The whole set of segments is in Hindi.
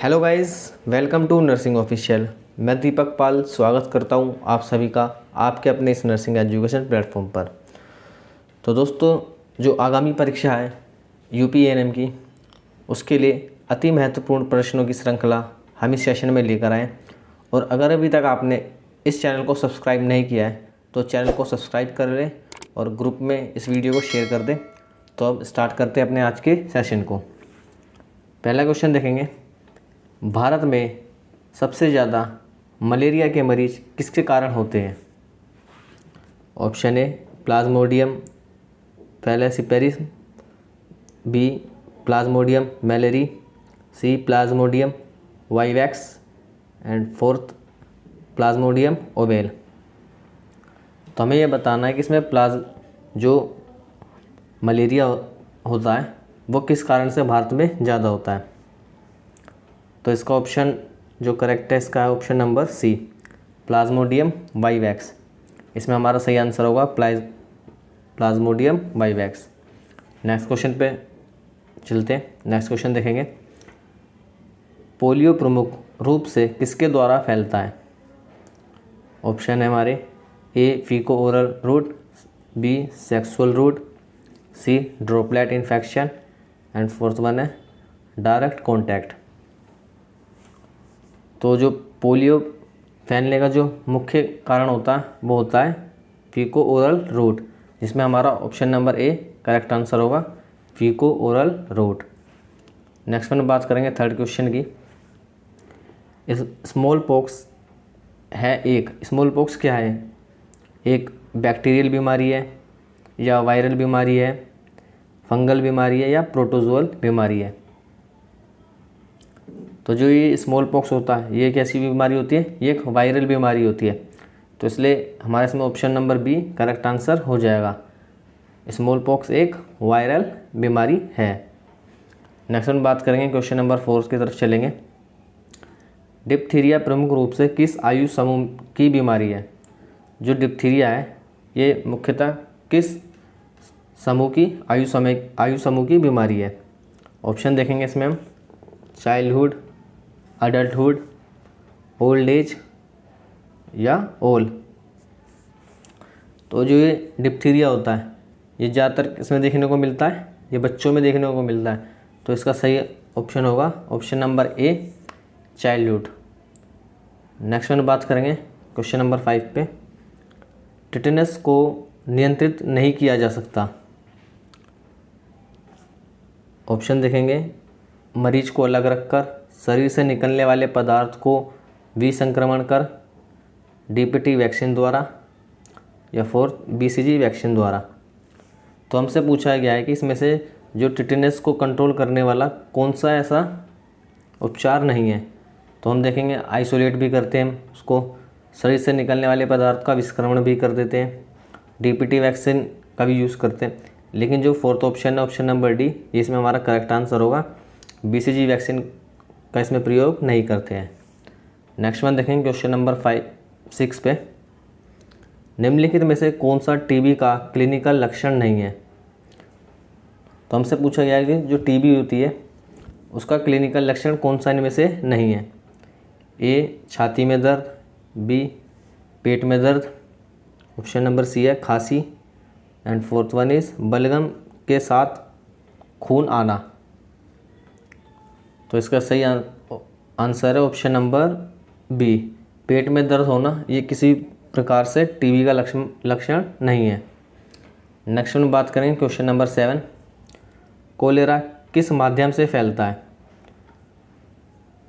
Hello guys, welcome to nursing official. मैं दीपक पाल स्वागत करता हूं आप सभी का आपके अपने इस नर्सिंग एजुकेशन प्लेटफॉर्म पर। तो दोस्तों, जो आगामी परीक्षा है यूपी एएनएम की, उसके लिए अति महत्वपूर्ण प्रश्नों की श्रृंखला हम इस सेशन में लेकर आए। और अगर अभी तक आपने इस चैनल को सब्सक्राइब नहीं किया है तो चैनल को सब्सक्राइब कर लें और ग्रुप में इस वीडियो को शेयर कर दें। तो अब स्टार्ट करते हैं अपने आज के सेशन को। पहला क्वेश्चन देखेंगे, भारत में सबसे ज़्यादा मलेरिया के मरीज किसके कारण होते हैं? Option A plasmodium falciparum, B plasmodium malariae, C plasmodium vivax and fourth plasmodium ovale. तो हमें यह बताना है कि इसमें जो मलेरिया होता है वो किस कारण से भारत में ज़्यादा होता है। तो इसका ऑप्शन जो करेक्ट है इसका है option number C, plasmodium vivax. इसमें हमारा सही आंसर होगा प्लाज्मोडियम वाइवैक्स। नेक्स्ट क्वेश्चन पे चलते हैं। नेक्स्ट क्वेश्चन देखेंगे, पोलियो प्रमुख रूप से किसके द्वारा फैलता है? ऑप्शन है हमारे A faeco oral route, B sexual route, C droplet infection and fourth one है डायरेक्ट कॉन्टैक्ट। तो जो पोलियो फैलने का जो मुख्य कारण होता है वो होता है फीको ओरल रूट, जिसमें हमारा option number A correct answer होगा, फीको ओरल रूट। नेक्स्ट में बात करेंगे थर्ड क्वेश्चन की। स्मॉल पॉक्स स्मॉल पॉक्स क्या है? एक बैक्टीरियल बीमारी है या वायरल बीमारी है, फंगल बीमारी है या प्रोटोजोअल बीमारी है? तो जो ये स्मॉल पॉक्स होता है ये एक ऐसी बीमारी होती है, ये एक वायरल बीमारी होती है। तो इसलिए हमारे इसमें option number B correct answer हो जाएगा। स्मॉल पॉक्स एक वायरल बीमारी है। नेक्स्ट में बात करेंगे क्वेश्चन नंबर 4 की तरफ चलेंगे। डिप्थीरिया प्रमुख रूप से किस आयु समूह की बीमारी है? जो डिप्थीरिया है ये मुख्यतः किस समूह की आयु समूह की बीमारी है? ऑप्शन देखेंगे इसमें हम, चाइल्डहुड, अडल्टहुड, ओल्ड एज या ओल। तो जो ये डिप्थीरिया होता है ये ज़्यादातर इसमें देखने को मिलता है, ये बच्चों में देखने को मिलता है। तो इसका सही ऑप्शन होगा option number A childhood. Next में बात करेंगे क्वेश्चन नंबर 5 पे। टिटेनस को नियंत्रित नहीं किया जा सकता। ऑप्शन देखेंगे, मरीज को अलग रखकर, शरीर से निकलने वाले पदार्थ को विसंक्रमण कर, डीपीटी वैक्सीन द्वारा या फोर्थ बीसीजी वैक्सीन द्वारा। तो हमसे पूछा गया है कि इसमें से जो टिटेनस को कंट्रोल करने वाला कौन सा ऐसा उपचार नहीं है। तो हम देखेंगे आइसोलेट भी करते हैं उसको, शरीर से निकलने वाले पदार्थ का विसंक्रमण भी कर देते हैं, डीपीटी वैक्सीन का भी यूज़ करते हैं। लेकिन जो फोर्थ ऑप्शन है ऑप्शन नंबर डी, ये इसमें हमारा करेक्ट आंसर होगा। बीसीजी वैक्सीन का इसमें प्रयोग नहीं करते हैं। नेक्स्ट वन देखेंगे क्वेश्चन नंबर 6 पे। निम्नलिखित में से कौन सा टीबी का क्लिनिकल लक्षण नहीं है? तो हमसे पूछा गया है कि जो टीबी होती है उसका क्लिनिकल लक्षण कौन सा इनमें से नहीं है? ए छाती में दर्द, बी पेट में दर्द, ऑप्शन नंबर सी है खांसी एंड फोर्थ वन इज बलगम के साथ खून आना। तो इसका सही आंसर है ऑप्शन नंबर बी, पेट में दर्द होना ये किसी प्रकार से टीबी का लक्षण नहीं है। नेक्स्ट में बात करेंगे क्वेश्चन नंबर 7। कोलेरा किस माध्यम से फैलता है?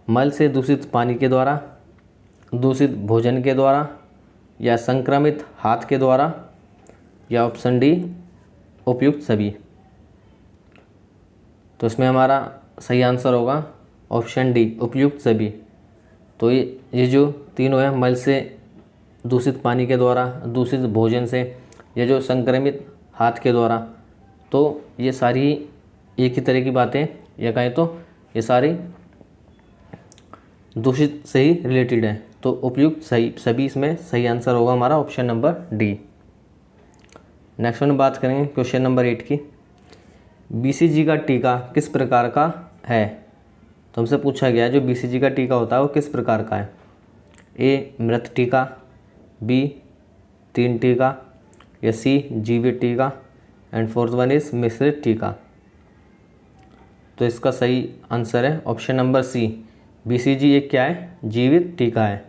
मल से दूषित पानी के द्वारा, दूषित भोजन के द्वारा या संक्रमित हाथ के द्वारा या ऑप्शन डी उपयुक्त सभी। तो इसमें हमारा सही आंसर होगा ऑप्शन डी उपयुक्त सभी। तो ये जो तीनों है, मल से, दूषित पानी के द्वारा, दूषित भोजन से, ये जो संक्रमित हाथ के द्वारा, तो ये सारी एक ही तरह की बातें, या कहें तो ये सारी दूषित से ही रिलेटेड है। तो उपयुक्त सभी इसमें सही आंसर होगा हमारा ऑप्शन नंबर डी। नेक्स्ट में बात करेंगे क्वेश्चन नंबर 8 की। बीसीजी का टीका किस प्रकार का है? तो हमसे पूछा गया है जो BCG का टीका होता है वो किस प्रकार का है। ए मृत टीका, बी 3 टीका, या सी जीवित टीका, एंड फोर्थ वन इज मिश्रित टीका। तो इसका सही आंसर है ऑप्शन नंबर सी, BCG एक क्या है, जीवित टीका है।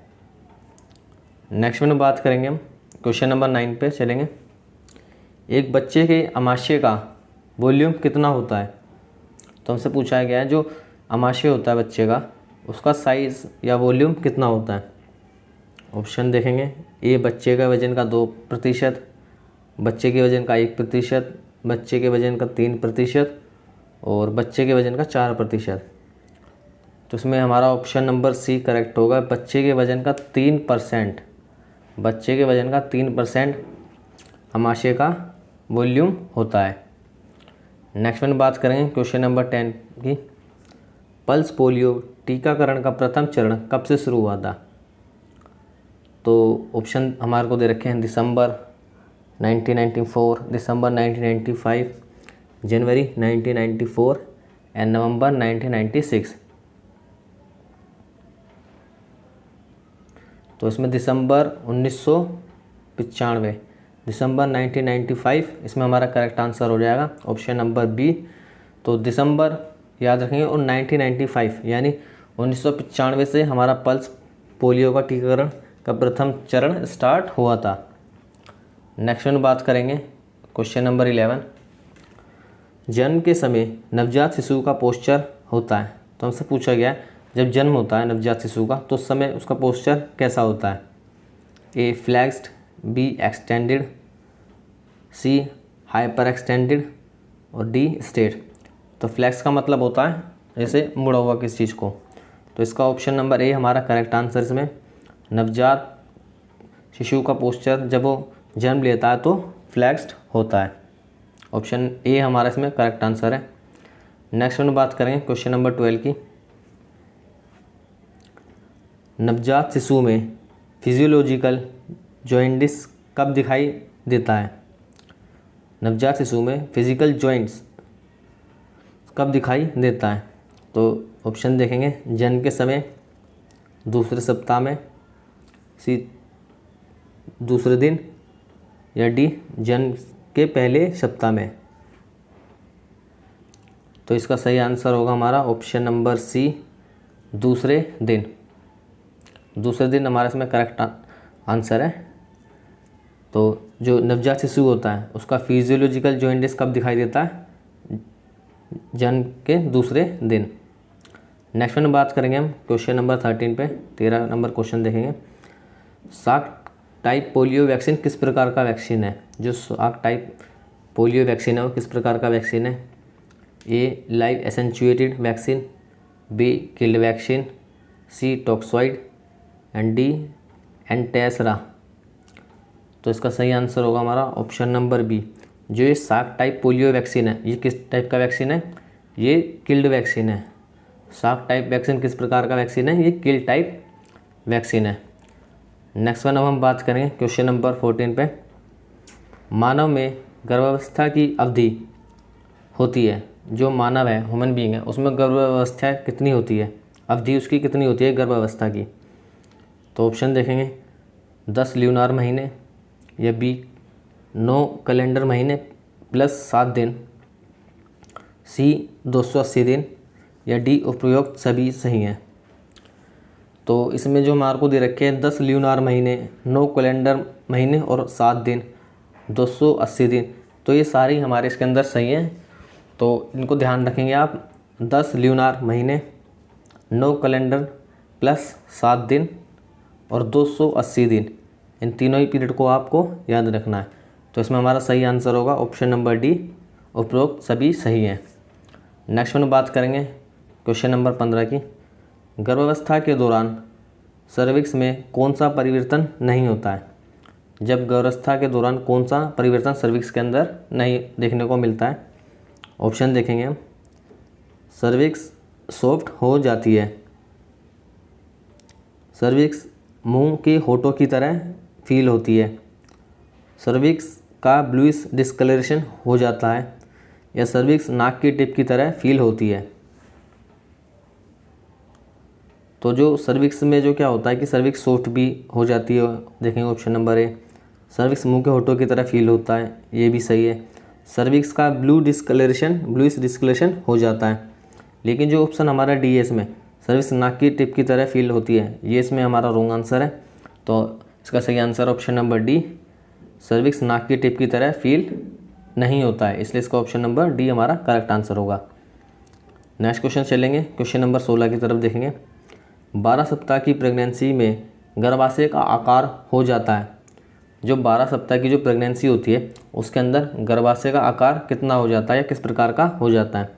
नेक्स्ट में बात करेंगे हम क्वेश्चन नंबर 9 पे चलेंगे। एक बच्चे के अमाशय का वॉल्यूम कितना होता है। तो हमसे पूछा गया है जो अमाशय होता है बच्चे का उसका साइज़ या वॉल्यूम कितना होता है। ऑप्शन देखेंगे, ए बच्चे का वजन का 2%, बच्चे के वजन का 1%, बच्चे के वजन का 3% और बच्चे के वजन का 4%। तो इसमें हमारा ऑप्शन नंबर सी करेक्ट होगा, बच्चे के वजन का 3%, बच्चे के वजन का 3% अमाशय का वॉल्यूम होता है। नेक्स्ट में बात करेंगे क्वेश्चन नंबर 10 की। पल्स पोलियो टीकाकरण का प्रथम चरण कब से शुरू हुआ था। तो ऑप्शन हमारे को दे रखे हैं दिसंबर 1994, दिसंबर 1995, जनवरी 1994 एंड नवंबर 1996। तो इसमें दिसंबर 1995, दिसंबर 1995 इसमें हमारा करेक्ट आंसर हो जाएगा ऑप्शन नंबर बी। तो दिसंबर याद रखेंगे और 1995 यानी 1995 से हमारा पल्स पोलियो का टीकाकरण का प्रथम चरण स्टार्ट हुआ था। नेक्स्ट में बात करेंगे क्वेश्चन नंबर 11। जन्म के समय नवजात शिशु का पोस्चर होता है। तो हमसे पूछा गया है जब जन्म होता है नवजात शिशु का तो उस समय उसका पोस्चर कैसा होता है। A flexed, B extended, C hyper extended और डी स्ट्रेट। तो फ्लैक्स का मतलब होता है जैसे मुड़ा हुआ किस चीज़ को। तो इसका ऑप्शन नंबर ए हमारा करेक्ट आंसर। इसमें नवजात शिशु का पोस्चर जब वो जन्म लेता है तो फ्लैक्स्ड होता है। ऑप्शन ए हमारा इसमें करेक्ट आंसर है। नेक्स्ट में बात करेंगे क्वेश्चन नंबर 12 की। नवजात शिशु में फिजियोलॉजिकल जॉइंटिस कब दिखाई देता है। नवजात शिशु में फिजिकल जॉइंट्स कब दिखाई देता है। तो ऑप्शन देखेंगे, जन्म के समय, दूसरे सप्ताह में, सी दूसरे दिन, या डी जन्म के पहले सप्ताह में। तो इसका सही आंसर होगा हमारा ऑप्शन नंबर सी, दूसरे दिन। दूसरे दिन हमारा इसमें करेक्ट आंसर है। तो जो नवजात शिशु होता है उसका फिजियोलॉजिकल जॉइंटिस कब दिखाई देता है, जन्म के दूसरे दिन। नेक्स्ट में बात करेंगे हम क्वेश्चन नंबर 13 पे, 13 नंबर क्वेश्चन देखेंगे। शाक टाइप पोलियो वैक्सीन किस प्रकार का वैक्सीन है। जो शाक टाइप पोलियो वैक्सीन है वो किस प्रकार का वैक्सीन है। A live attenuated vaccine, B killed vaccine, C toxoid and D antisera. तो इसका सही आंसर होगा हमारा ऑप्शन नंबर बी। जो ये शाक टाइप पोलियो वैक्सीन है ये किस टाइप का वैक्सीन है, ये किल्ड वैक्सीन है। शाक टाइप वैक्सीन किस प्रकार का वैक्सीन है, ये किल्ड टाइप वैक्सीन है। नेक्स्ट वन अब हम बात करेंगे क्वेश्चन नंबर 14 पे। मानव में गर्भावस्था की अवधि होती है, जो मानव है ह्यूमन बीइंग है उसमें गर्भावस्था कितनी होती है, अवधि उसकी कितनी होती है गर्भावस्था की। तो ऑप्शन देखेंगे 10 ल्यूनार महीने, या बी 9 कैलेंडर महीने प्लस 7 दिन, सी 280 दिन, या डी उपरोक्त सभी सही हैं। तो इसमें जो हमारे को दे रखे हैं 10 ल्यूनार महीने, 9 कैलेंडर महीने और 7 दिन, 280 दिन, तो ये सारी हमारे इसके अंदर सही हैं। तो इनको ध्यान रखेंगे आप, 10 ल्यूनार महीने, 9 कैलेंडर प्लस 7 दिन और 280 दिन, इन तीनों ही पीरियड को आपको याद रखना है। तो इसमें हमारा सही आंसर होगा ऑप्शन नंबर डी, उपरोक्त सभी सही हैं। नेक्स्ट में बात करेंगे क्वेश्चन नंबर 15 की। गर्भावस्था के दौरान सर्विक्स में कौन सा परिवर्तन नहीं होता है। जब गर्भावस्था के दौरान कौन सा परिवर्तन सर्विक्स के अंदर नहीं देखने को मिलता है। ऑप्शन देखेंगे हम, सर्विक्स सॉफ्ट हो जाती है, सर्विक्स मुंह के होठों की तरह फील होती है, सर्विक्स का ब्लूइश डिस्कलरेशन हो जाता है, या सर्विक्स नाक की टिप की तरह फील होती है। तो जो सर्विक्स में जो क्या होता है कि सर्विक्स सॉफ्ट भी हो जाती है, देखेंगे ऑप्शन नंबर ए। सर्विक्स मुंह के होठों की तरह फील होता है, ये भी सही है। सर्विक्स का ब्लूइश डिस्कलरेशन हो जाता है। लेकिन जो ऑप्शन हमारा डी है इसमें, सर्विक्स नाक की टिप की तरह फील होती है, ये इसमें हमारा रॉन्ग आंसर है। तो इसका सही answer option number D, cervix नाक की टिप की तरह फील नहीं होता है, इसलिए इसका ऑप्शन नंबर डी हमारा करेक्ट आंसर होगा। नेक्स्ट क्वेश्चन चलेंगे, क्वेश्चन नंबर 16 की तरफ देखेंगे। 12 सप्ताह की प्रेगनेंसी में गर्भाशय का आकार हो जाता है। जो 12 सप्ताह की जो प्रेगनेंसी होती है उसके अंदर गर्भाशय का आकार कितना हो जाता है या किस प्रकार का हो जाता है?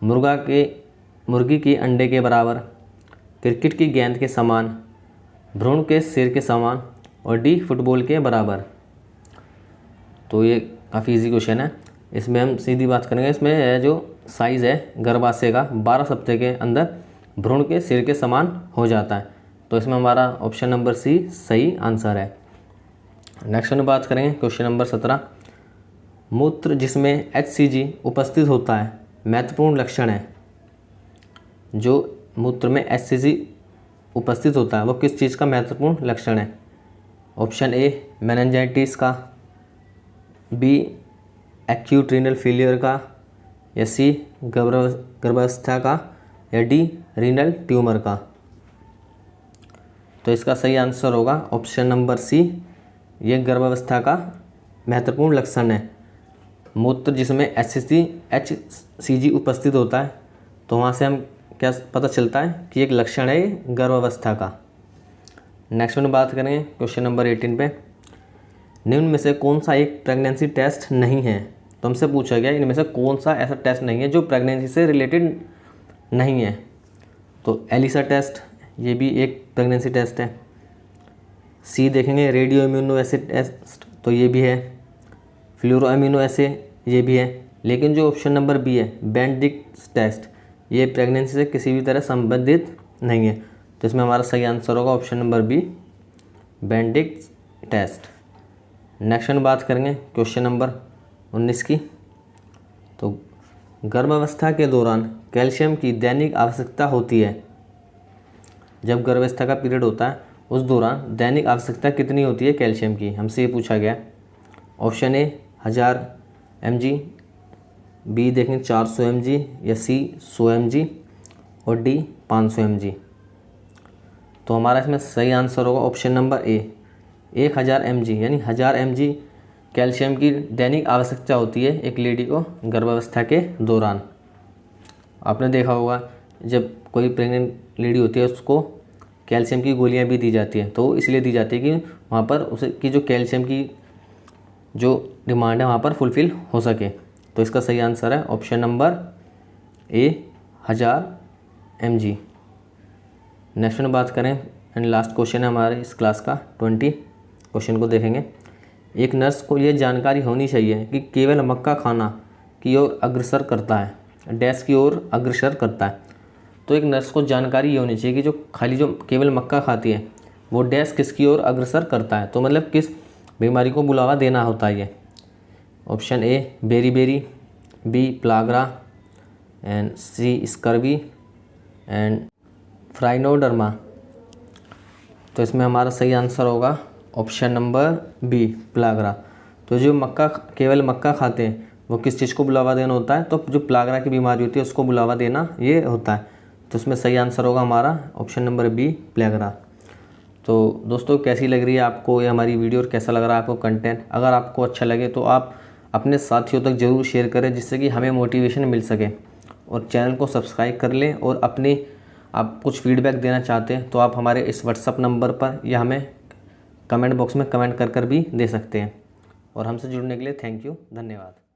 मुर्गी के अंडे के बराबर, क्रिकेट की गेंद के समान, भ्रूण के सिर के समान और डी फुटबॉल के बराबर। तो ये काफ़ी इजी क्वेश्चन है, इसमें हम सीधी बात करेंगे। इसमें जो साइज़ है गर्भाशय का 12 सप्ताह के अंदर भ्रूण के सिर के समान हो जाता है, तो इसमें हमारा ऑप्शन नंबर सी सही आंसर है। नेक्स्ट में बात करेंगे क्वेश्चन नंबर 17। मूत्र जिसमें HCG उपस्थित होता है महत्वपूर्ण लक्षण है। जो मूत्र में HCG उपस्थित होता है वो किस चीज़ का महत्वपूर्ण लक्षण है? ऑप्शन ए मेनिंजाइटिस का, बी एक्यूट रीनल फेलियर का, या सी गर्भावस्था का, या डी रीनल ट्यूमर का। तो इसका सही आंसर होगा ऑप्शन नंबर सी, ये गर्भावस्था का महत्वपूर्ण लक्षण है। मूत्र जिसमें HCG उपस्थित होता है, तो वहाँ से हम क्या पता चलता है कि एक लक्षण है ये गर्भावस्था का। नेक्स्ट में बात करेंगे क्वेश्चन नंबर 18 पे। निम्न में से कौन सा एक प्रेगनेंसी टेस्ट नहीं है? तो हमसे पूछा गया इनमें से कौन सा ऐसा टेस्ट नहीं है जो प्रेगनेंसी से रिलेटेड नहीं है। तो एलिसा टेस्ट, ये भी एक प्रेगनेंसी टेस्ट है। सी देखेंगे रेडियो इम्यूनो एसिड टेस्ट, तो ये भी है। फ्लोरो अमीनो एसिड, ये भी है। लेकिन जो ऑप्शन नंबर बी है बेनेडिक्ट टेस्ट, ये प्रेगनेंसी से किसी भी तरह संबंधित नहीं है, तो इसमें हमारा सही आंसर होगा option number B Benedict test. Next में बात करेंगे क्वेश्चन नंबर 19 की। तो गर्भावस्था के दौरान कैल्शियम की दैनिक आवश्यकता होती है। जब गर्भावस्था का पीरियड होता है उस दौरान दैनिक आवश्यकता कितनी होती है कैल्शियम की, हमसे ये पूछा गया। ऑप्शन ए 1000 mg, बी देखें 400 mg, या सी 100 mg और डी 500 mg। तो हमारा इसमें सही आंसर होगा ऑप्शन नंबर ए 1000 mg, यानी 1000 mg कैल्शियम की दैनिक आवश्यकता होती है एक लेडी को गर्भावस्था के दौरान। आपने देखा होगा जब कोई प्रेग्नेंट लेडी होती है उसको कैल्शियम की गोलियां भी दी जाती हैं, तो इसलिए दी जाती है कि वहाँ पर उसे की जो कैल्शियम की जो डिमांड है वहाँ पर फुलफ़िल हो सके। तो इसका सही आंसर है option number A 1000 mg। Next में बात करें एंड लास्ट क्वेश्चन है हमारे इस क्लास का 20। क्वेश्चन को देखेंगे। एक नर्स को यह जानकारी होनी चाहिए कि केवल मक्का खाना की ओर अग्रसर करता है, डैश की ओर अग्रसर करता है। तो एक नर्स को जानकारी ये होनी चाहिए कि जो केवल मक्का खाती है वो डैश किसकी ओर अग्रसर करता है, तो मतलब किस बीमारी को बुलावा देना होता है ये। Option A beri, B pellagra, and C scurvy and phrynoderma. तो इसमें हमारा सही आंसर होगा ऑप्शन नंबर बी प्लागरा। तो जो केवल मक्का खाते हैं वो किस चीज़ को बुलावा देना होता है, तो जो प्लागरा की बीमारी होती है उसको बुलावा देना ये होता है। तो इसमें सही आंसर होगा हमारा ऑप्शन नंबर बी प्लागरा। तो दोस्तों कैसी लग रही है आपको ये हमारी वीडियो और कैसा लग रहा है आपको कंटेंट? अगर आपको अच्छा लगे तो आप अपने साथियों तक ज़रूर शेयर करें जिससे कि हमें मोटिवेशन मिल सके, और चैनल को सब्सक्राइब कर लें। और आप कुछ फीडबैक देना चाहते हैं तो आप हमारे इस व्हाट्सअप नंबर पर या हमें कमेंट बॉक्स में कमेंट कर भी दे सकते हैं। और हमसे जुड़ने के लिए थैंक यू, धन्यवाद।